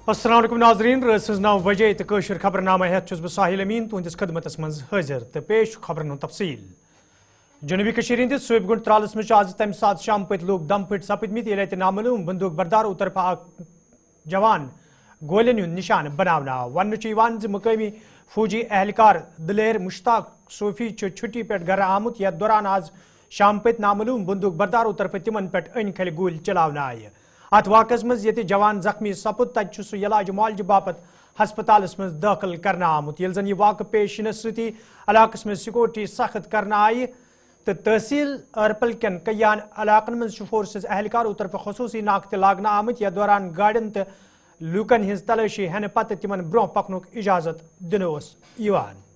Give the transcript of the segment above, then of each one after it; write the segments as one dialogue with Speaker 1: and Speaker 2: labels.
Speaker 1: अस्सलाम वालेकुम नाज़रीन रस 9 बजे तो कशर खबरनामा हेत छुस बह साहिल अमीन तुहंदिस खदमतस मज हाजिर तो पेश खबरन तफसील जनूबी कशीर हंदिस सोबगुंड त्रालस मज आज तम सात शाम पत लोग दम फट सपदमित ये नामालूम बंदूक बरदार तरफ जवान गोलियन हुंद निशान बनावना वन मुकामी फौजी एहलकार दिलेर मुश्ताक सोफी छुट्टी पे घर आमुत यथ दौरान आज शाम पत नामालूम बंदूक बरदार तरफ तिमन पे अन खल गोल चलावना आय अत वाकस मज ये जवान जख्मी सपुद तत सह इलाज मुआलज बापत हस्पताल मज दाखिल करना आमुत ये जन यह वाक़ पेश यनस सती इलाकस मज सिक्योरिटी सख्त करना आय तो तहसील अरपल कन कयान इलाकन मज फोर्सेस एहलकारों तरफ खसूसी नाक लागना आमुत यथ दौरान गाड़ियन तो लूकन हिंज तलाशी हेन पत तिमन ब्रोह पकनुक इजाजत दिनो यवान।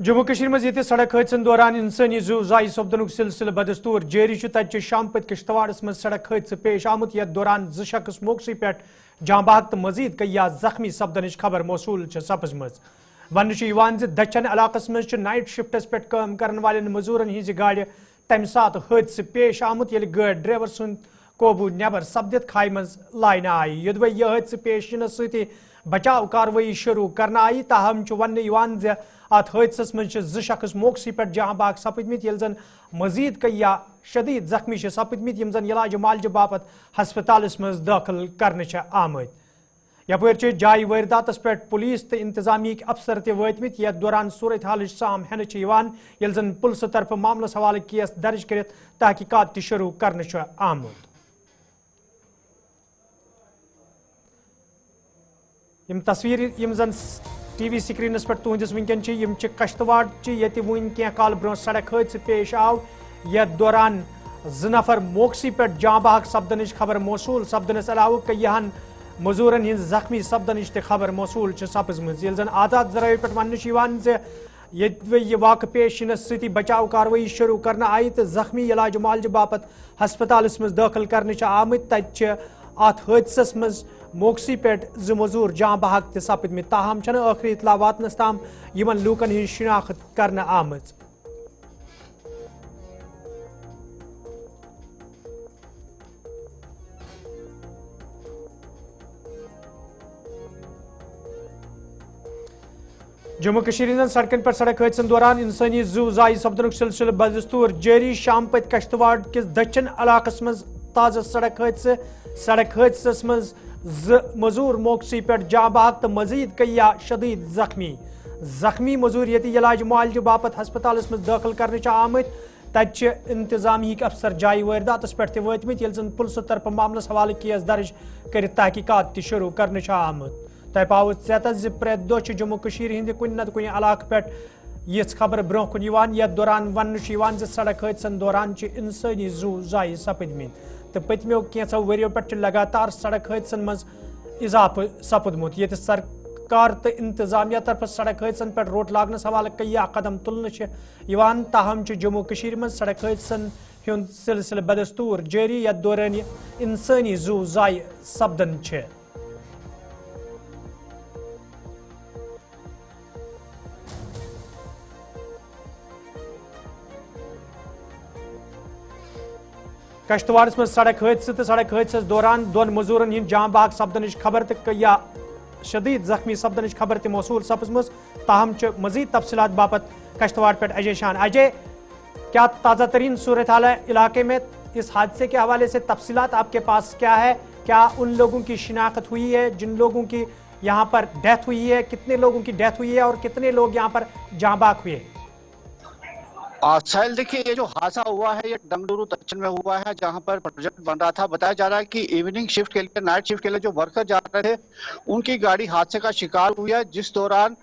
Speaker 1: जम्मू कश्मीर मज ये सड़क हादसन दौरान इंसानी जू जाय सपदनुक सिलसिल बदस्तूर जारी तत शाम पत किश्तवाड़स मज सड़क हादसा पेश आमुत यथ दौरान ज शख्स मौके पे जाँ बहक तो मजीद कई जख्मी सपदन खबर मौसूल सपजम वन दच्छन इलाकस मज नाइट शिफ्टस पे काम करने वाले मजूरन हिंज गाड़ तमि सात हादसा पेश आमुत ये गाड़ ड्राइवर सुंद कोबू नबर सपदित खाई मज लाइन आय योदवे यह हादसा पेश यनस सती बचाव कार्रवाई शुरू करना आय ताहम वन अत हादसस मज ज शख्स मौके पे जहाँ बाग सपदमित ये जन मजीद कई शदीद जख्मी सपदमित यम जन इलाज मुआलज बापत हस्पताल मज दाखिल करने आमद यपर जाय वारदातस पे पुलिस तो इंतजामी अफसर तमित यथ दौरान सूरत हाल साम हेन ये जन पुलिस तरफ मामलस हवाले केस दर्ज कर तहकीकात शुरू करने आमद। यम तस्वीर यम जन टीवी स्क्रीनस पे तुहंदिस वनकन कश्तवाड़ ये वन क्या काल ब्रो सड़क हादसा पेश आव यथ दौरान ज नफर मौके पे जाँ बहक सपदन खबर मौसूल सपदनस अलाव कईहन मजूरन हिंद जख्मी सपदन खबर मौसूल सपजम ये जन आजाद जराये पे वन ये वाक़ पेश यनस सती बचाव कार्रवाई शुरू करना आय तो जख्मी इलाज मुआलज बापत हस्पताल मज दाखिल करने आमद तत अत हादसस मज मौके पे ज मजूर जाँ बहक तो सपदमित ताहम आखिरी इतला वातनस ताम यमन लूकन हिंज शिनाख्त करना आमज। जम्मू कश्मीर सड़कन पर सड़क हादसन दौरान इंसानी जू जाय सपदनुक सिलसिल बदस्तूर जारी शाम पत कश्तवाड़ किस दच्छन इलाकस मज ताज़ा सड़क हादसस मज ज मजूर मौके पे जाँ बहक तो मजीद कई शदीद जख्मी मजूर ये इलाज मुआलज बापत हस्पताल मज दाखिल करने आमद तत इंतजामी अफसर जाय वारदातस पे वतमित ये जन पुलिस तरफ मामलस हवाले केस दर्ज कर तहकीकात शुरू करने आमद। तह पाव सेत प्रेत दह जम्मू कश्मीर हिंद कुन नत कुन इलाक पे यह खबर ब्रोह कुन यथ दौरान वन सड़क हादसन दौरान इंसानी जू जाय सपदमित तो पतमो कैंसो वरियो पे लगातार सड़क हादसन मज इजाफ सपदमुत ये सरकार तो इंतजामिया तरफ सड़क हादसन पे रोट लागनस हवाले कई कदम तुलन ताहम जम्मू कश्मीर मज सड़क हादसन हुंद सिलसिल बदस्तूर जारी यथ दौरान इंसानी जू जाय सपदन कश्तवाड़ मज सड़क हादसा तो सड़क हादसस दौरान दोन मजूरन हिंद जाँ बहक सपदन खबर तो कई शदीद जख्मी सपदन खबर तो मौसूल सपजम ताहम मजीद तफसीलात बापत कश्तवाड़ पे अजय शान। अजय, क्या ताज़ा तरीन सूरत हाल है इलाके में इस हादसे के हवाले से तफसीलात आपके पास क्या है? क्या उन लोगों की शिनाख्त हुई है जिन लोगों की यहाँ पर डेथ हुई है? कितने लोगों की डेथ हुई है और कितने लोग यहाँ पर जाँ बहक हुए?
Speaker 2: साहिल, देखिए, ये जो हादसा हुआ है ये डंगडुरु दक्षिण में हुआ है जहां पर प्रोजेक्ट बन रहा था। बताया जा रहा है कि इवनिंग शिफ्ट के लिए, नाइट शिफ्ट के लिए जो वर्कर जा रहे थे उनकी गाड़ी हादसे का शिकार हुई है, जिस दौरान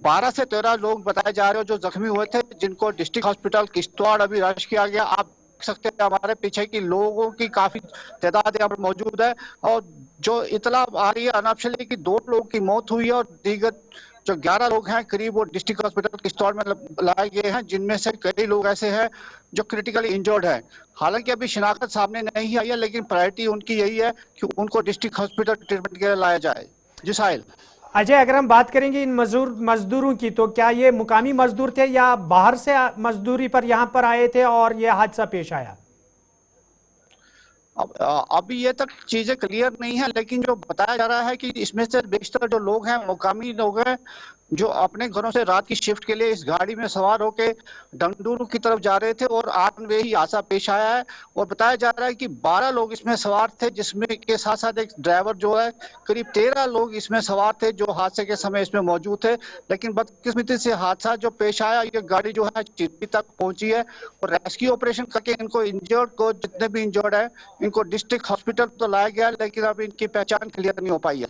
Speaker 2: 12 से 13 लोग बताए जा रहे हैं जो जख्मी हुए थे, जिनको डिस्ट्रिक्ट हॉस्पिटल किश्तवाड़ अभी रश किया गया। आप देख सकते हैं हमारे पीछे की लोगों की काफी तादाद यहाँ पर मौजूद है और जो इतला आ रही है अनऑफिशियली कि 2 लोगों की मौत हुई है और दीगर जो 11 लोग हैं करीब वो डिस्ट्रिक्ट हॉस्पिटल किश्तवाड़ में लाए गए हैं, जिनमें से कई लोग ऐसे हैं जो क्रिटिकली इंजर्ड है। हालांकि अभी शिनाख्त सामने नहीं आई है, लेकिन प्रायोरिटी उनकी यही है कि उनको डिस्ट्रिक्ट हॉस्पिटल ट्रीटमेंट के लिए लाया जाए। जी साहिल।
Speaker 1: अजय, अगर हम बात करेंगे इन मजदूरों की, तो क्या ये मुकामी मजदूर थे या बाहर से मजदूरी पर यहाँ पर आए थे और ये हादसा पेश आया?
Speaker 2: अभी ये तक चीजें क्लियर नहीं है, लेकिन जो बताया जा रहा है कि इसमें से बेशतर जो लोग हैं मुकामी लोग हैं जो अपने घरों से रात की शिफ्ट के लिए इस गाड़ी में सवार होकर डंडूरू की तरफ जा रहे थे और ऑन वे ही हादसा पेश आया है। और बताया जा रहा है कि 12 लोग इसमें सवार थे, जिसमें के साथ साथ एक ड्राइवर जो है। करीब 13 लोग इसमें सवार थे जो हादसे के समय इसमें मौजूद थे। लेकिन बदकिस्मती से हादसा जो पेश आया, ये गाड़ी जो है चिट्टी तक पहुंची है और रेस्क्यू ऑपरेशन करके इनको इंजर्ड को, जितने भी इंजर्ड है, इनको डिस्ट्रिक्ट हॉस्पिटल तो लाया गया, लेकिन अब इनकी पहचान क्लियर नहीं हो पाई है।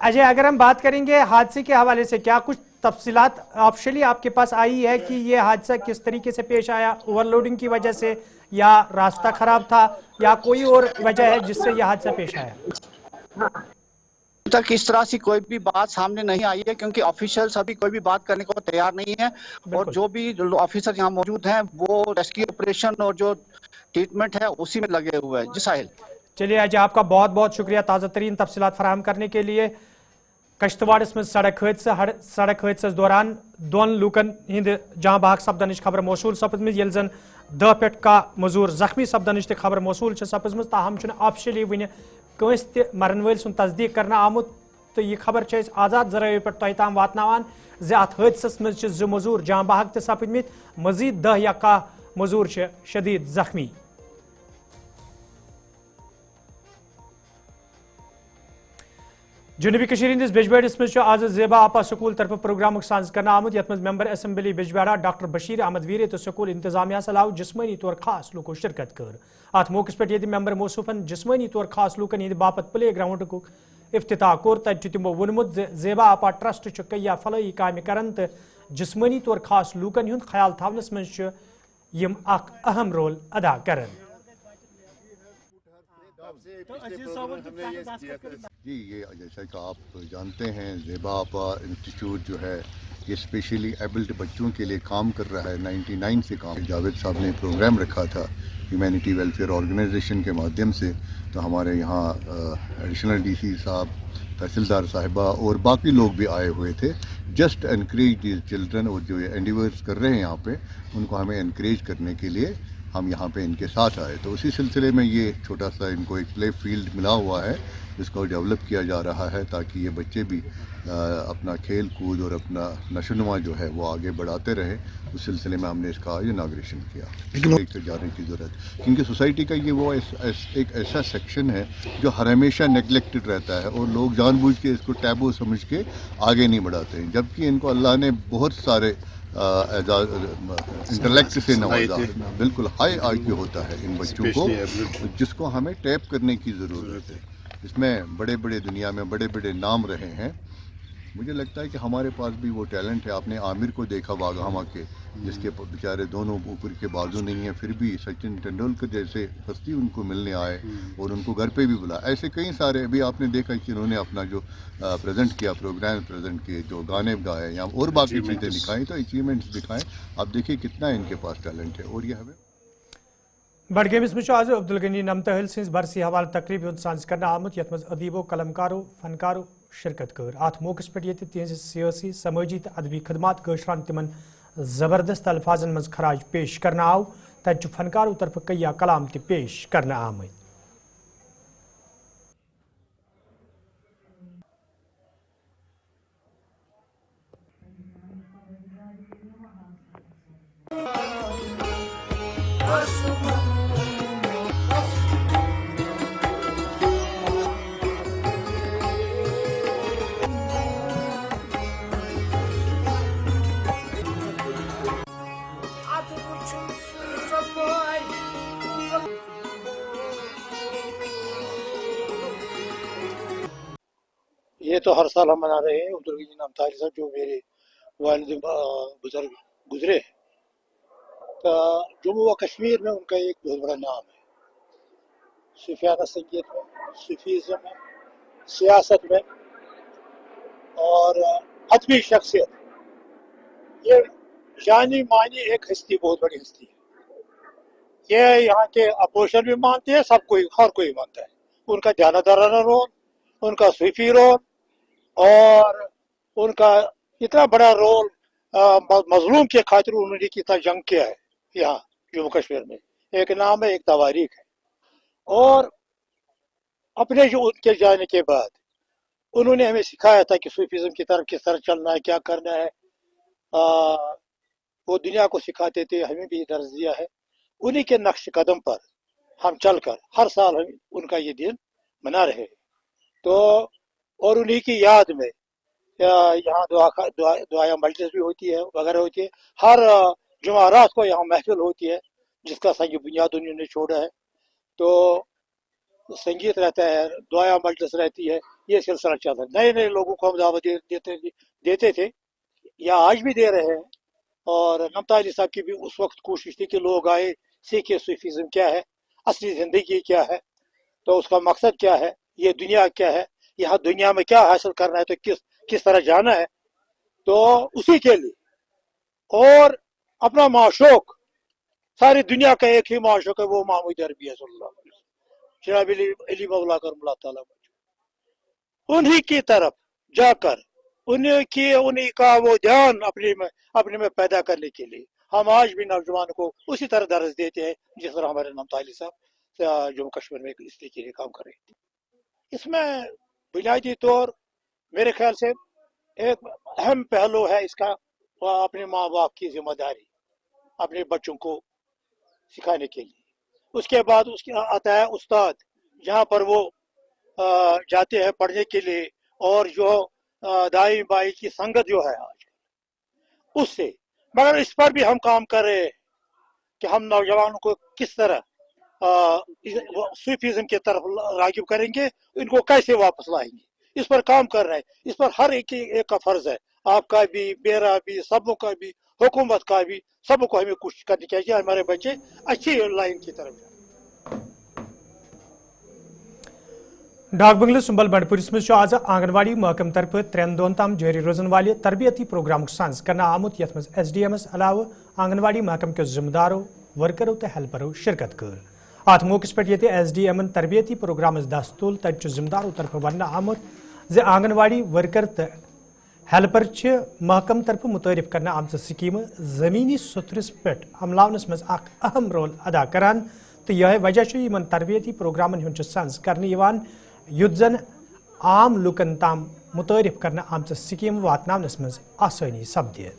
Speaker 1: अजय, अगर हम बात करेंगे हादसे के हवाले से, क्या कुछ तफसीलात ऑफिशियली आपके पास आई है कि ये हादसा किस तरीके से पेश आया? ओवरलोडिंग की वजह से, या रास्ता खराब था, या कोई और वजह है जिससे यह हादसा पेश आया?
Speaker 2: तक इस तरह से कोई भी बात सामने नहीं आई है, क्योंकि ऑफिशियल्स अभी कोई भी बात करने को तैयार नहीं है। और जो भी ऑफिसर यहाँ मौजूद हैं वो रेस्क्यू ऑपरेशन और जो ट्रीटमेंट है उसी में लगे हुए हैं। जी साहिल।
Speaker 1: चलिए अजय, आपका बहुत बहुत शुक्रिया ताज़ा तरीन तफसीलात फराहम करने के लिए। कश्तवाड़ में सड़क हादसे दौरान दोन लूकन हिंद जहां बहक सपदन खबर मौसूल सपदम, ये जन 10 पे का मजूर जख्मी सपदन खबर मौसूल सपदम, ताहम ऑफिशियली वन कंस त मरन वल सुन तस्दीक करना आमुत। तो यह खबर आजाद जराये पे तह ताम वातनावान ज अत हादसस मज 2 मजूर जहां बहक त सपदमित, मजीद 10 या 11 मजूर शदीद जख्मी। जुनूबी कशीर बिजबेड़स मज आज ज़ेबा आपा स्कूल तरफ प्रोग्राम साज करना आमुद, यथ मज member assembly Bijbehara doctor Bashir Ahmad Veer तो स्कूल इंतजामिया सलाव जिस्मानी तौर खास लूको शिरकत कर। अत मौके पे ये मेंबर मौसूफन जिस्मानी तौर खास लूकन हंद बापत प्ले ग्राउंड को इफ्तिताह कोर। तब तमो वोनमुत ज़ेबा आपा ट्रस्ट कैया फलही काम करान तो जिस्मानी तौर खास लूकन हुंद ख्याल थवनस मज अहम रोल अदा करान।
Speaker 3: जी, ये जैसा कि आप जानते हैं ज़ेबा आपा इंस्टीट्यूट जो है ये स्पेशली एबल्ड बच्चों के लिए काम कर रहा है। 99 से काम। जावेद साहब ने प्रोग्राम रखा था ह्यूमैनिटी वेलफेयर ऑर्गेनाइजेशन के माध्यम से, तो हमारे यहाँ एडिशनल डीसी साहब, तहसीलदार साहिबा और बाकी लोग भी आए हुए थे। जस्ट एनकरेज दीज चिल्ड्रन, और जो एंडिवर्स कर रहे हैं यहाँ पे उनको हमें एनकरेज करने के लिए हम यहाँ पे इनके साथ आए। तो उसी सिलसिले में ये छोटा सा इनको एक प्ले फील्ड मिला हुआ है जिसको डेवलप किया जा रहा है, ताकि ये बच्चे भी अपना खेल कूद और अपना नशोनुमा जो है वो आगे बढ़ाते रहे। उस सिलसिले में हमने इसका इनाग्रेशन किया। लेकर जाने की ज़रूरत, क्योंकि सोसाइटी का ये वो एक ऐसा सेक्शन है जो हर हमेशा नेगलेक्टेड रहता है और लोग जानबूझ के इसको टैबू समझ के आगे नहीं बढ़ाते हैं, जबकि इनको अल्लाह ने बहुत सारे इंटेलेक्ट से नवाजा, बिल्कुल हाई IQ होता है इन बच्चों को, जिसको हमें टैप करने की ज़रूरत है। इसमें बड़े बड़े दुनिया में बड़े बड़े नाम रहे हैं। मुझे लगता है कि हमारे पास भी वो टैलेंट है। आपने आमिर को देखा वाघामा के, जिसके बेचारे दोनों ऊपर के बाजू नहीं है, फिर भी सचिन तेंदुलकर जैसे हस्ती उनको मिलने आए और उनको घर पे भी बुलाया। ऐसे कई सारे अभी आपने देखा कि उन्होंने अपना जो प्रेजेंट किया, प्रोग्राम प्रेजेंट किए, जो गाने गाए या और बाकी चीज़ें दिखाई, तो अचीवमेंट्स दिखाएं। आप देखिए कितना इनके पास टैलेंट है। और ये हमें
Speaker 1: बडगेमिस में आज अब्दुल गनी नमतहल सिंस बरसी हवाल तकरीब सांस करना आमुत, यथ मज अदीबो कलमकारो फनकारो शिरकत कर। अत मौके पे तिहज सियासी समाजी तो अदबी खदमात गशरान तिमन जबरदस्त अल्फाजन मज खराज पेश करना आव। तब फनकारों तरफ कैया कलाम ते पेश करना आमद।
Speaker 4: ये तो हर साल हम मना रहे हैं। अब्दुल गनी नमतहल साहब जो मेरे वालिद बुजुर्ग गुजरे, तो जम्मू व कश्मीर में उनका एक बहुत बड़ा नाम है, सूफियाना संगीत में, सूफीज़म में, सियासत में और हतमी शख्सियत, ये जानी मानी एक हस्ती, बहुत बड़ी हस्ती है। ये यहाँ के अपोजिशन भी मानते हैं, सब कोई, हर कोई मानता है। उनका जानदाराना रोल, उनका सूफी रोल, और उनका इतना बड़ा रोल, मजलूम के खातिर उन्होंने कितना जंग किया है यहाँ जम्मू कश्मीर में। एक नाम है, एक तवारीख है। और अपने जो उनके जाने के बाद उन्होंने हमें सिखाया था कि सूफीज़म की तरफ किस तरह चलना है, क्या करना है। वो दुनिया को सिखाते थे, हमें भी दर्ज दिया है। उन्हीं के नक्श कदम पर हम चलकर हर साल हम उनका ये दिन मना रहे हैं। तो और उन्हीं की याद में यहाँ दुआया मजलिस भी होती है, वगैरह होती है। हर जुमारात को यहाँ महफिल होती है, जिसका संग बुनियाद उन्होंने छोड़ा है। तो संगीत रहता है, दुआया मजलिस रहती है, ये सिलसिला चलता है। नए नए लोगों को हम दावत देते थे, या आज भी दे रहे हैं। और नमता अली साहब की भी उस वक्त कोशिश थी कि लोग आए, सीखे सूफीज़म क्या है, असली ज़िंदगी क्या है, तो उसका मकसद क्या है, ये दुनिया क्या है, यहाँ दुनिया में क्या हासिल करना है, तो किस तरह जाना है। तो उसी के लिए, और अपना माशूक, सारी दुनिया का एक ही माशूक है, वो महमूद अरबी है सल्लल्लाहु अलैहि वसल्लम, जनाब अली मौला करमुल्लाह ताला। उन्हीं की तरफ जाकर उन्हीं का वो ध्यान अपने में पैदा करने के लिए हम आज भी नौजवान को उसी तरह दर्ज देते हैं, जिस तरह हमारे नमता अली साहब जम्मू कश्मीर में इसलिए के लिए काम कर रहे थे। इसमें बुनियादी तौर मेरे ख्याल से एक अहम पहलू है इसका, अपने माँ बाप की जिम्मेदारी अपने बच्चों को सिखाने के लिए। उसके बाद उसके आता है उस्ताद, जहाँ पर वो जाते हैं पढ़ने के लिए, और जो दाई बाई की संगत जो है आज उससे। मगर इस पर भी हम काम कर रहे हैं कि हम नौजवानों को किस तरह सूफीज़म की तरफ रागिब करेंगे, इनको कैसे वापस लाएंगे, इस पर काम कर रहे हैं। इस पर हर एक का फर्ज है, आपका भी, मेरा भी, सबों का भी, हुकूमत का भी, सबको हमें कोशिश करनी चाहिए हमारे बच्चे अच्छी लाइन की तरफ जाए।
Speaker 1: डाक बंगले सुंबल बंडपुरिस में आज आंगनवाड़ी महकम तरफ 3 दोन ताम जारी रोजन वाले तरबियती प्रोग्राम सांस करना आमुत यथ मज SDMS अलाव आंगनवाड़ी महकम के जिम्मेदारों, वर्करों तो हेल्परों शिरकत कर। अत मौके पे ये SDM तरबियती प्रोग्राम दस्तूल तट जिम्मेदारों तरफ वन आमुत जे आंगनवाड़ी वर्कर तो हेल्पर महकम तरफ मुतारिफ करना आम स्कीम जमीनी सुथरस पे अमलावनस मज अहम रोल अदा करान। तो यह वजह इन तरबियती प्रोग्रामन हूं सांस करने युद्ध जन आम लुकन ताम मुतारिफ करना आम स्कीम वातनावनस मज आसानी सपदे।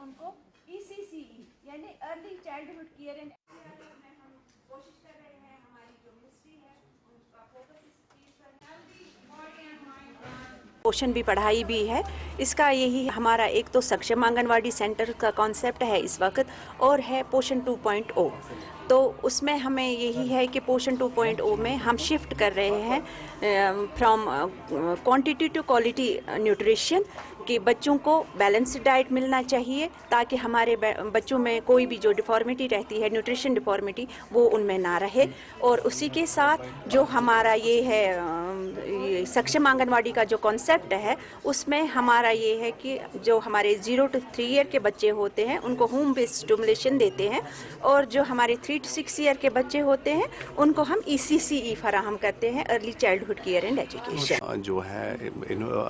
Speaker 5: उनको ECCE यानी अर्ली चाइल्डहुड केयर एंड हम कोशिश कर रहे हैं, हमारी जो मिनिस्ट्री है उनका फोकस इस चीज पर हेल्दी बॉडी एंड माइंड। पोषण भी पढ़ाई भी है, इसका यही हमारा एक तो सक्षम आंगनवाड़ी सेंटर का कॉन्सेप्ट है इस वक्त, और है पोषण 2.0। तो उसमें हमें यही है कि पोषण 2.0 में हम शिफ्ट कर रहे हैं from quantity to quality nutrition, कि बच्चों को बैलेंस्ड डाइट मिलना चाहिए ताकि हमारे बच्चों में कोई भी जो डिफॉर्मिटी रहती है, न्यूट्रिशन डिफॉर्मिटी, वो उनमें ना रहे। और उसी के साथ जो हमारा ये है ये सक्षम आंगनवाड़ी का जो कॉन्सेप्ट है, उसमें हमारा ये है कि जो हमारे 0 to 3 ईयर के बच्चे होते हैं उनको होम बेस्ड स्टिमुलेशन देते हैं, और जो हमारे 3 to 6 ईयर के बच्चे होते हैं उनको हम ECCE फराहम करते हैं, early childhood care and education.
Speaker 6: जो है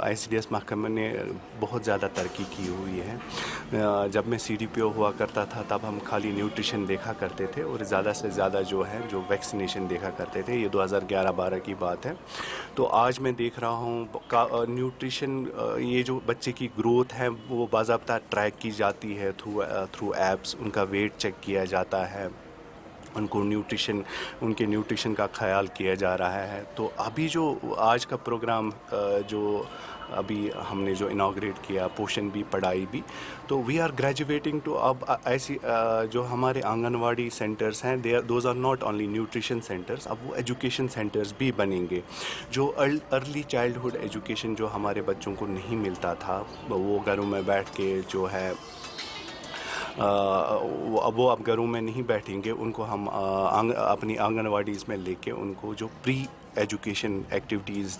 Speaker 6: ICDS महकमे ने बहुत ज़्यादा तरक्की की हुई है। जब मैं CDPO हुआ करता था तब हम खाली न्यूट्रिशन देखा करते थे और ज़्यादा से ज़्यादा जो वैक्सीनेशन देखा करते थे। ये 2011-12 की बात है। तो आज मैं देख रहा हूँ न्यूट्रिशन, ये जो बच्चे की ग्रोथ है वो बाज़ाब्ता ट्रैक की जाती है थ्रू एप्स, उनका वेट चेक किया जाता है, उनके न्यूट्रिशन का ख्याल किया जा रहा है। तो अभी जो आज का प्रोग्राम जो अभी हमने जो इनाग्रेट किया, पोषण भी पढ़ाई भी, तो वी आर ग्रेजुएटिंग टू अब ऐसी जो हमारे आंगनवाड़ी सेंटर्स हैं, those are not only nutrition centres, अब वो एजुकेशन सेंटर्स भी बनेंगे। जो अर्ली चाइल्डहुड एजुकेशन जो हमारे बच्चों को नहीं मिलता था, वो घरों में बैठ के जो है वो अब घरों में नहीं बैठेंगे, उनको हम अपनी आंगनवाड़ीज़ में लेके उनको जो प्री एजुकेशन एक्टिविटीज़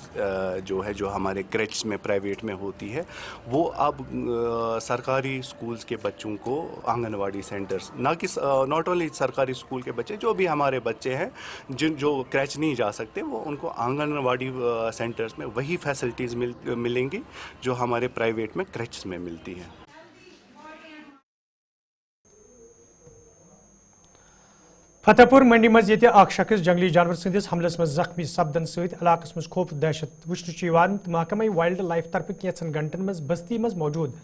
Speaker 6: जो है, जो हमारे क्रेच में प्राइवेट में होती है, वो अब सरकारी स्कूल्स के बच्चों को आंगनवाड़ी सेंटर्स, नॉट ओनली सरकारी स्कूल के बच्चे, जो भी हमारे बच्चे हैं जो क्रेच नहीं जा सकते, वो उनको आंगनवाड़ी सेंटर्स में वही फैसिलिटीज़ मिलेंगी जो हमारे प्राइवेट में क्रेच में मिलती हैं।
Speaker 1: फतेहपुर मंडी मज ये शख्स जंगली जानवर सदिस हमलस में जख्मी सपदन सहित इलाकस में खौफ दहशत वुचन महकमा वाइल्ड लाइफ तरफ कैचन घंटन में बस्ती में मौजूद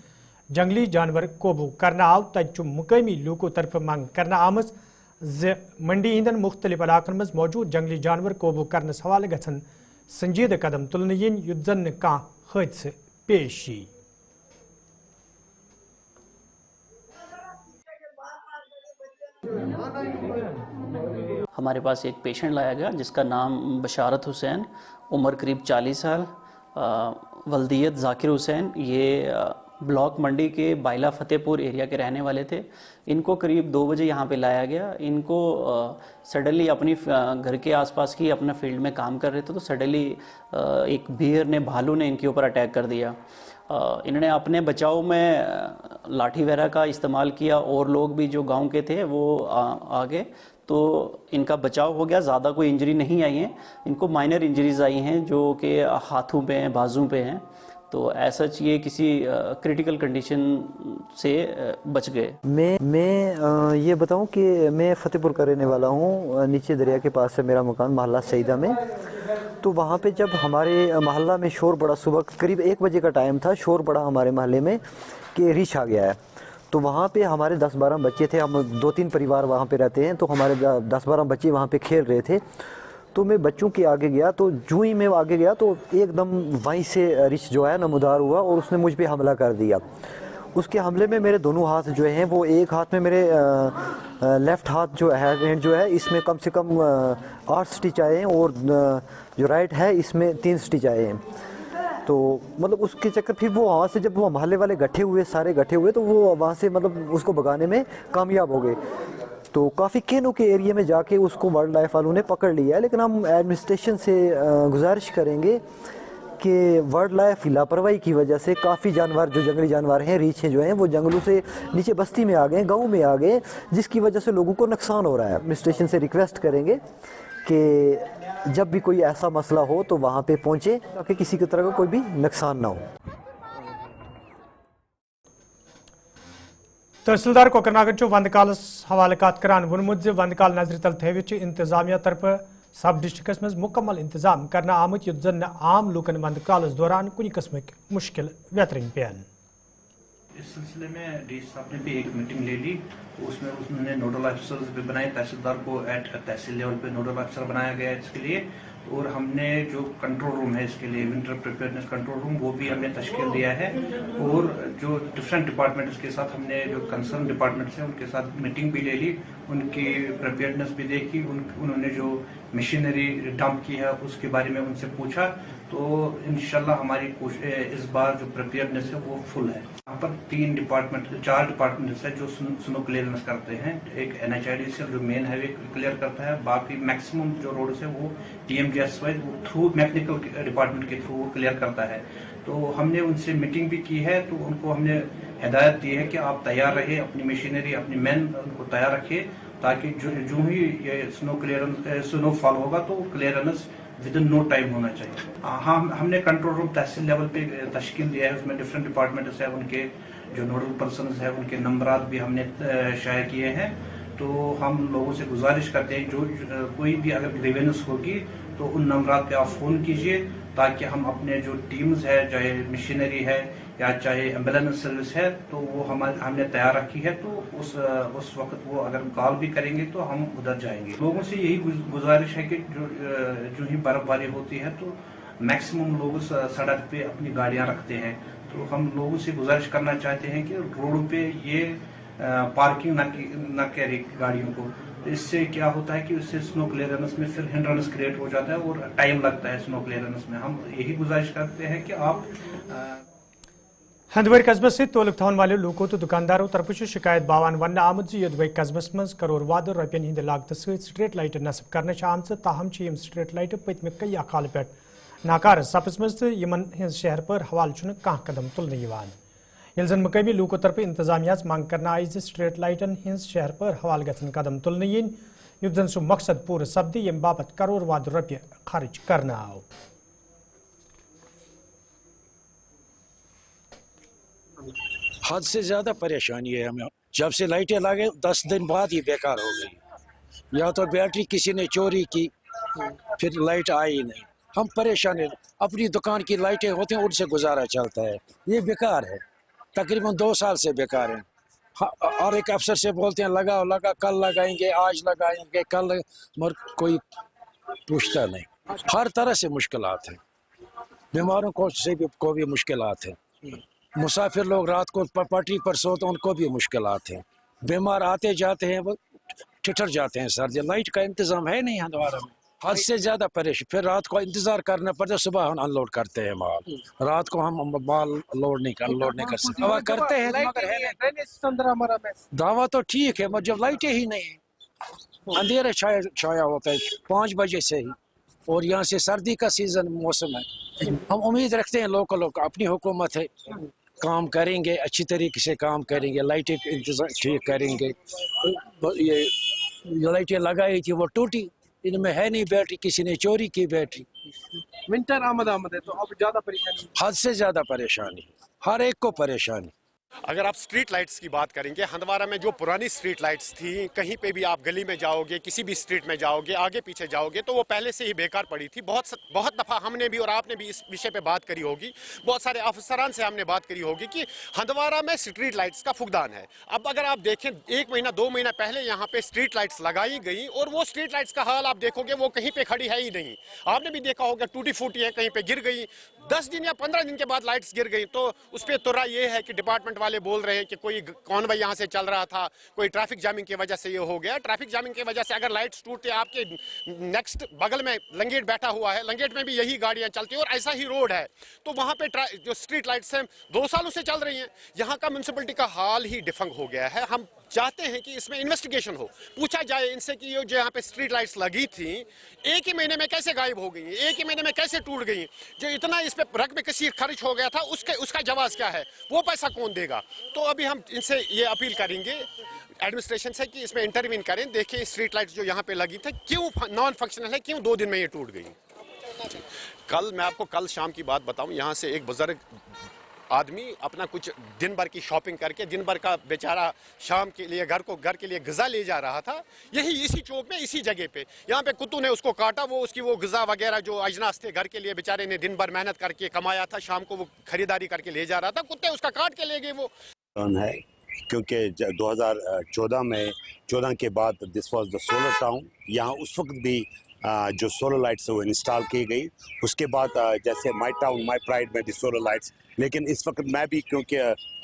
Speaker 1: जंगली जानवर काबू करना आव। तक मुकामी लोगों तरफ मंग करना आम मंडी हिंदन मुख्तलिफ इलाकन में मौजूद जंगली जानवर काबू करने हवाले गन संजीद कदम तुलन yin युत जन कह हादसे पेश यी।
Speaker 7: हमारे पास एक पेशेंट लाया गया जिसका नाम बशारत हुसैन, उम्र करीब 40 साल, वल्दियत जाकिर हुसैन। ये ब्लॉक मंडी के बाइला फतेहपुर एरिया के रहने वाले थे। इनको करीब 2 बजे यहाँ पे लाया गया। इनको सडनली अपनी घर के आसपास की अपना फील्ड में काम कर रहे थे, तो सडनली एक बियर ने, भालू ने इनके ऊपर अटैक कर दिया। इन्होंने अपने बचाव में लाठी वगैरह का इस्तेमाल किया और लोग भी जो गांव के थे वो आ गए, तो इनका बचाव हो गया। ज़्यादा कोई इंजरी नहीं आई है, इनको माइनर इंजरीज आई हैं जो कि हाथों पे हैं, बाजू पे हैं। तो ऐसा ये किसी क्रिटिकल कंडीशन से बच गए।
Speaker 8: मैं ये बताऊं कि मैं फतेहपुर का रहने वाला हूं। नीचे दरिया के पास है मेरा मकान, मोहल्ला सईदा में। तो वहाँ पे जब हमारे मोहल्ला में शोर पड़ा, सुबह करीब 1 बजे का टाइम था, शोर पड़ा हमारे मोहल्ले में कि रीछ आ गया है। तो वहाँ पे हमारे 10-12 बच्चे थे, हम 2-3 परिवार वहाँ पे रहते हैं, तो हमारे 10-12 बच्चे वहाँ पे खेल रहे थे। तो मैं बच्चों के आगे गया, तो जो ही मैं आगे गया तो एकदम वहीं से रीछ जो है नमदार हुआ और उसने मुझ पे हमला कर दिया। उसके हमले में मेरे दोनों हाथ जो हैं, वो एक हाथ में मेरे लेफ़्ट हाथ जो है, हैंड जो है, इसमें कम से कम 8 स्टिच आए हैं और जो राइट है इसमें 3 स्टिच आए हैं। तो मतलब उसके चक्कर फिर वो वहाँ से जब वो मोहल्ले वाले इकट्ठे हुए, सारे इकट्ठे हुए, तो वो वहाँ से मतलब उसको भगाने में कामयाब हो गए। तो काफ़ी केनों के एरिया में जाके उसको वाइल्ड लाइफ वालों ने पकड़ लिया है। लेकिन हम एडमिनिस्ट्रेशन से गुजारिश करेंगे कि वाइल्ड लाइफ की लापरवाही की वजह से काफ़ी जानवर, जो जंगली जानवर हैं, रीछें जो हैं, वो जंगलों से नीचे बस्ती में आ गए, गाँव में आ गए, जिसकी वजह से लोगों को नुकसान हो रहा है। एडमिनिस्ट्रेशन से रिक्वेस्ट करेंगे कि जब भी कोई ऐसा मसला हो तो वहाँ पे पहुँचे ताकि किसी की तरह का कोई भी नुकसान ना हो।
Speaker 1: तहसीलदार कोकरनाग वंद हवाले कत करान वोनमुत वंद काल नजर तल थवित इंतजामिया तरफ सब डिस्ट्रिक्स में मुकम्मल इंतजाम करना आमुत युत जन आम लूकन वंद कालस दौरान कुछ किस्म मुश्किल बेहतरीन पेन।
Speaker 9: इस सिलसिले में डी साहब ने भी एक मीटिंग ले ली, तो उसमें उन्होंने नोडल ऑफिसर्स भी बनाए। तहसीलदार को एट तहसील लेवल पे नोडल ऑफिसर बनाया गया है इसके लिए। और हमने जो कंट्रोल रूम है इसके लिए, विंटर प्रिपेयरनेस कंट्रोल रूम, वो भी हमने तश्कील दिया है। और जो डिफरेंट डिपार्टमेंट्स के साथ हमने, जो कंसर्न डिपार्टमेंट्स हैं, उनके साथ मीटिंग भी ले ली, उनकी प्रिपेयरनेस भी देखी, उन्होंने जो मशीनरी डंप की है उसके बारे में उनसे पूछा। तो इंशाल्लाह हमारी इस बार जो प्रिपेयरनेस है वो फुल है। यहाँ पर 4 डिपार्टमेंट्स है जो स्नो क्लियरेंस करते हैं। एक NHIDCL जो मेन हाईवे क्लियर करता है, बाकी मैक्सिमम जो रोड है वो TMGSY थ्रू मैकेनिकल डिपार्टमेंट के थ्रू क्लियर करता है। तो हमने उनसे मीटिंग भी की है, तो उनको हमने हिदायत दी है कि आप तैयार रहिए, अपनी मशीनरी, अपनी मैन उनको तैयार रखिए, ताकि जो ही ये स्नो फॉल होगा तो clearance within no time होना चाहिए। हाँ, हमने कंट्रोल रूम तहसील लेवल पे तश्कील दिया है, उसमें डिफरेंट डिपार्टमेंट्स है, उनके जो नोडल पर्सनस है उनके नंबरात भी हमने शाये किए हैं। तो हम लोगों से गुजारिश करते हैं जो कोई भी अगर ग्रीवेंस होगी तो उन नंबरात पे आप फ़ोन कीजिए, ताकि हम अपने जो टीम्स है, चाहे मशीनरी है या चाहे एम्बुलेंस सर्विस है तो वो हमने तैयार रखी है, तो उस वक्त वो अगर कॉल भी करेंगे तो हम उधर जाएंगे। लोगों से यही गुजारिश है कि जो ही बर्फबारी होती है तो मैक्सिमम लोग सड़क पे अपनी गाड़ियां रखते हैं, तो हम लोगों से गुजारिश करना चाहते हैं कि रोड पे ये पार्किंग न करें गाड़ियों को। इससे क्या होता है कि उससे स्नो क्लियरेंस में फिर हिंड्रेंस क्रिएट हो जाता है और टाइम लगता है स्नो क्लियरेंस में। हम यही गुजारिश करते हैं कि आप
Speaker 1: हंदवारी कस्बस से तोलक थवन वाले लोगों तो दुकानदारों तरफ शिकायत बावान वन आमद यदवई कस्बस मज करोर वाद रुपयन हंद लागत स्ट्रीट लाइट नस्ब कर आम ताहम स्ट्रीट लाइट पतम कई काल पे नाकार सपजम तो इन शहर पर हवाल कह कदम तुलने ये जन मकामी लोगों तरफ इंतजामिया मांग करना आई स्ट्रीट लाइटन हज शहर पर हवाल गन कदम तुलने युत जन सह मकसद पूर सपदि यम बाबत करोर वाद रुपये खर्च करना आव।
Speaker 10: हद से ज़्यादा परेशानी है हमें। जब से लाइटें लगे 10 दिन बाद ये बेकार हो गई। या तो बैटरी किसी ने चोरी की, फिर लाइट आई ही नहीं। हम परेशान हैं। अपनी दुकान की लाइटें होती हैं, उनसे गुजारा चलता है। ये बेकार है, तकरीबन 2 साल से बेकार है। और एक अफसर से बोलते हैं लगाओ कल लगाएंगे, आज लगाएंगे, कल, मगर कोई पूछता नहीं। हर तरह से मुश्किलात हैं। बीमारों को भी मुश्किलात हैं। मुसाफिर लोग रात को पटरी पर सोते उनको भी मुश्किलात हैं। बीमार आते जाते हैं, वो ठिठर जाते हैं सर्दी। लाइट का इंतजाम है नहीं हंदवारा में। हद से ज़्यादा परेशान। फिर रात को इंतज़ार करना पड़ता है, सुबह हम अनलोड करते हैं माल। रात को हम माल अनलोड नहीं कर सकते। दावा करते हैं मगर है दावा तो ठीक है, मगर जब लाइटें ही नहीं, अंधेरा छाया होता है 5 बजे से ही, और यहाँ से सर्दी का सीजन मौसम है। हम उम्मीद रखते हैं लोकल अपनी हुकूमत है, काम करेंगे, अच्छी तरीके से काम करेंगे, लाइटें इंतजाम ठीक करेंगे। ये लाइटें लगाई थी वो टूटी, इनमें है नहीं बैटरी, किसी ने चोरी की बैटरी।
Speaker 11: विंटर आमद है तो अब ज्यादा परेशानी,
Speaker 10: हद से ज्यादा परेशानी, हर एक को परेशानी।
Speaker 12: अगर आप स्ट्रीट लाइट्स की बात करेंगे, हंदवारा में जो पुरानी स्ट्रीट लाइट्स थी, कहीं पे भी आप गली में जाओगे, किसी भी स्ट्रीट में जाओगे, आगे पीछे जाओगे तो वो पहले से ही बेकार पड़ी थी। बहुत दफ़ा हमने भी और आपने भी इस विषय पे बात करी होगी, बहुत सारे अफसरान से हमने बात करी होगी कि हंदवारा में स्ट्रीट लाइट्स का फुकदान है। अब अगर आप देखें 1 महीना 2 महीना पहले यहाँ पे स्ट्रीट लाइट्स लगाई गई और वो स्ट्रीट लाइट्स का हाल आप देखोगे वो कहीं पे खड़ी है ही नहीं। आपने भी देखा होगा टूटी फूटी है, कहीं पे गिर गई। 10 दिन या 15 दिन के बाद लाइट्स गिर गई तो उस पर तुरा ये है कि डिपार्टमेंट वाले बोल रहे हैं कि कोई कॉन्वॉय यहाँ से चल रहा था, कोई ट्रैफिक जामिंग की वजह से ये हो गया। ट्रैफिक जामिंग की वजह से अगर लाइट्स टूटते, आपके नेक्स्ट बगल में लंगेट बैठा हुआ है, लंगेट में भी यही गाड़ियां चलती हैं और ऐसा ही रोड है, तो वहाँ पे जो स्ट्रीट लाइट्स हैं 2 सालों से चल रही हैं। यहाँ का म्युनिसिपैलिटी का हाल ही डिफंग हो गया है। हम चाहते हैं कि इसमें इन्वेस्टिगेशन हो, पूछा जाए इनसे कि ये जो यहाँ पे स्ट्रीट लाइट्स लगी थी 1 ही महीने में कैसे गायब हो गई, 1 ही महीने में कैसे टूट गई, जो इतना इस पे रकबे कसीर खर्च हो गया था उसका जवाब क्या है, वो पैसा कौन देगा। तो अभी हम इनसे ये अपील करेंगे एडमिनिस्ट्रेशन से कि इसमें इंटरवीन करें, देखें स्ट्रीट लाइट्स जो यहाँ पे लगी थी क्यों नॉन फंक्शनल है, क्यों 2 दिन में ये टूट गई। मैं आपको कल शाम की बात बताऊं, यहाँ से एक बुजुर्ग आदमी अपना कुछ दिन भर की शॉपिंग करके, दिन भर का बेचारा शाम के लिए घर के लिए ग़िज़ा ले जा रहा था, यही इसी चौक में इसी जगह पे। यहाँ पे कुत्तों ने उसको काटा, वो उसकी वो ग़िज़ा वगैरह जो अजनास थे घर के लिए बेचारे ने दिन भर मेहनत करके कमाया था, शाम को वो खरीदारी करके ले जा रहा था, कुत्ते उसका काट के ले गए। वो
Speaker 13: है क्योंकि 2014 में 14 के बाद this was the solar town. यहाँ उस वक्त भी जो सोलर लाइट्स वो इंस्टॉल की गई, उसके बाद जैसे माई टाउन माई प्राइड में भी सोलर लाइट्स। लेकिन इस वक्त मैं भी, क्योंकि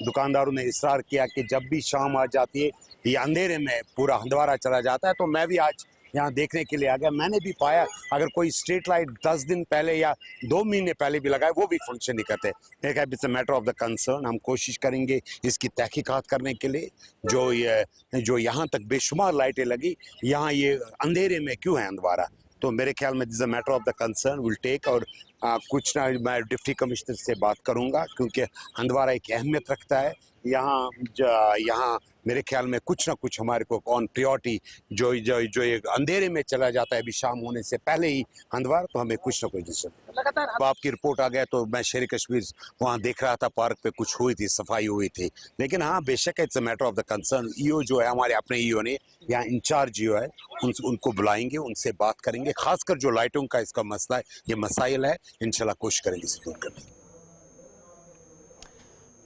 Speaker 13: दुकानदारों ने इसरार किया कि जब भी शाम आ जाती है ये अंधेरे में पूरा हंदवारा चला जाता है, तो मैं भी आज यहाँ देखने के लिए आ गया। मैंने भी पाया अगर कोई स्ट्रीट लाइट 10 दिन पहले या 2 महीने पहले भी लगाए वो भी फंक्शन नहीं करते। एक है it's a matter of the concern. हम कोशिश करेंगे इसकी तहकीकात करने के लिए। जो यहाँ तक बेशुमार लाइटें लगी, यहाँ ये अंधेरे में क्यों है हंदवारा, तो मेरे ख्याल में this a matter of the concern will take. और कुछ ना मैं डिप्टी कमिश्नर से बात करूंगा, क्योंकि हंदवारा एक अहमियत रखता है। यहाँ मेरे ख्याल में कुछ ना कुछ हमारे को ऑन प्रियोरिटी जो एक अंधेरे में चला जाता है अभी शाम होने से पहले ही हंदवारा, तो हमें कुछ ना कुछ डिसीजन। आपकी रिपोर्ट आ गया तो मैं शेर कश्मीर वहाँ देख रहा था, पार्क पे कुछ हुई थी, सफाई हुई थी। लेकिन हाँ बेशक it's a matter of the concern. EO जो है हमारे अपने ईओ ने यहाँ इंचार्ज ईओ है, उनको बुलाएंगे, उनसे बात करेंगे। खासकर जो लाइटों का इसका मसला है, ये मसाइल है, इंशाल्लाह कोशिश करेंगे इसे दूर करने की।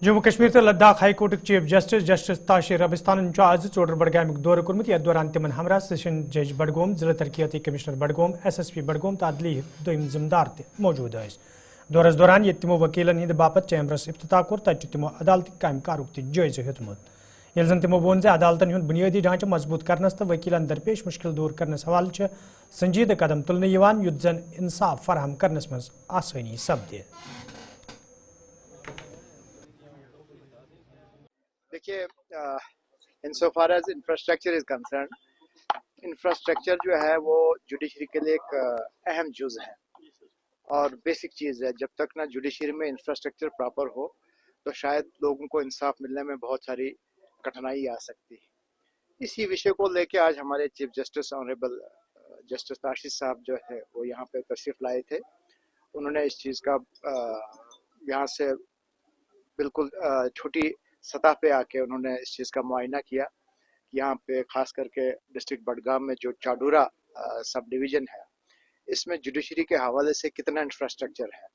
Speaker 1: جموں کشمیر تو لداخ ہائی کورٹک چیف جسٹس تاشر ابستان آج ژوٹر بڈگامک دورہ کورمت یتھ دوران تمن ہمراہ سیشن جج بڈگوم ضلع ترقیاتی کمشنر بڈگوم SSP بڈگوم تو عدلی دویم ذمہ دار موجود ٲسۍ دورس دوران ییٚتہِ تمو وکیلن ہند باپت چیمبرس افتتاح کور تتہِ تمو عدالتی کامہِ کارک تہِ جٲیزٕ ہیوٚتمُت ییٚلہِ زن تمو ووٚن زِ عدالتن ہُنٛد بنیٲدی ڈھانچہٕ مضبوط کرنس تہٕ وکیلن درپیش مشکل دور کرنس حوالہٕ چھِ سنجیدٕ قدم تُلنہٕ یِوان یُتھ زن انصاف فراہم کرنس منٛز آسٲنی سپدِ.
Speaker 14: دیکھیے insofar as infrastructure is concerned, infrastructure جو ہے وہ جوڈیشری کے لیے ایک اہم جز ہے اور بیسک چیز ہے. جب تک نہ جوڈیشری میں انفراسٹرکچر پراپر ہو تو شاید لوگوں کو انصاف ملنے میں بہت ساری کٹھنائی آ سکتی ہے. اسی وشے کو لے کے آج ہمارے چیف جسٹس آنریبل جسٹس تاشر صاحب جو ہے وہ یہاں پہ تشریف لائے تھے. انہوں نے اس چیز کا یہاں سے بالکل چھوٹی سطح پہ آ کے انہوں نے اس چیز کا معائنہ کیا. یہاں پہ خاص کر کے ڈسٹرکٹ بڈگام میں جو چاڈورا سب ڈویژن ہے اس میں جوڈیشری کے حوالے سے کتنا انفراسٹرکچر ہے.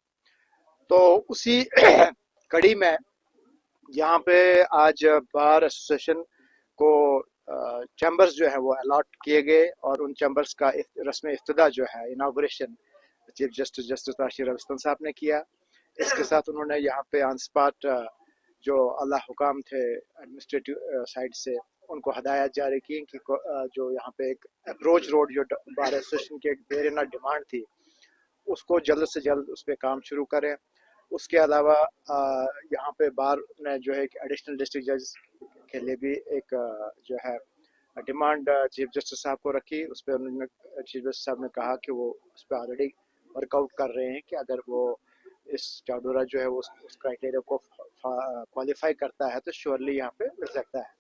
Speaker 14: تو اسی کڑی میں یہاں پہ آج بار ایسوسیشن کو چیمبرز جو ہے وہ الاٹ کیے گئے اور ان چیمبرز کا رسم افتتاح جو ہے اناگوریشن چیف جسٹس تاشر ابستان صاحب نے کیا. اس کے ساتھ انہوں نے یہاں پہ آن اسپاٹ جو اللہ حکام تھے ایڈمنسٹریٹو سائڈ سے ان کو ہدایات جاری کی کہ جو یہاں پہ ایک اپروچ روڈ جو بار ایسوسیشن کی ایک دیرینہ ڈیمانڈ تھی اس کو جلد سے جلد اس پہ کام شروع کریں. اس کے علاوہ یہاں پہ بار نے جو ہے ایک ایڈیشنل ڈسٹرکٹ جج کے لیے بھی ایک جو ہے ڈیمانڈ چیف جسٹس صاحب کو رکھی. اس پہ انہوں نے چیف جسٹس صاحب نے کہا کہ وہ اس پہ آلریڈی ورک آؤٹ کر رہے ہیں کہ اگر وہ اس چاڈورا جو ہے وہ اس کرائٹیریا کو کوالیفائی کرتا ہے تو شیورلی یہاں پہ مل سکتا ہے.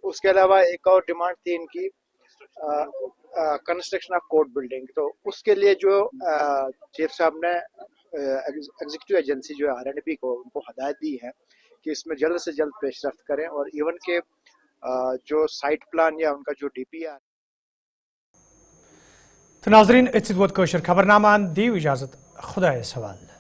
Speaker 14: اس کے علاوہ ایک اور ڈیمانڈ تھی ان کی کنسٹرکشن آف کورٹ بلڈنگ. تو اس کے لیے جو چیف صاحب نے ایگزیکٹو ایجنسی جو ہے RNB کو ان کو ہدایت دی ہے کہ اس میں جلد سے جلد پیش رفت کریں اور ایون کہ جو سائٹ پلان یا ان کا جو DPR.
Speaker 1: تو ناظرین اتھ ووت خبر نامہ دی اجازت خدا حوالہ.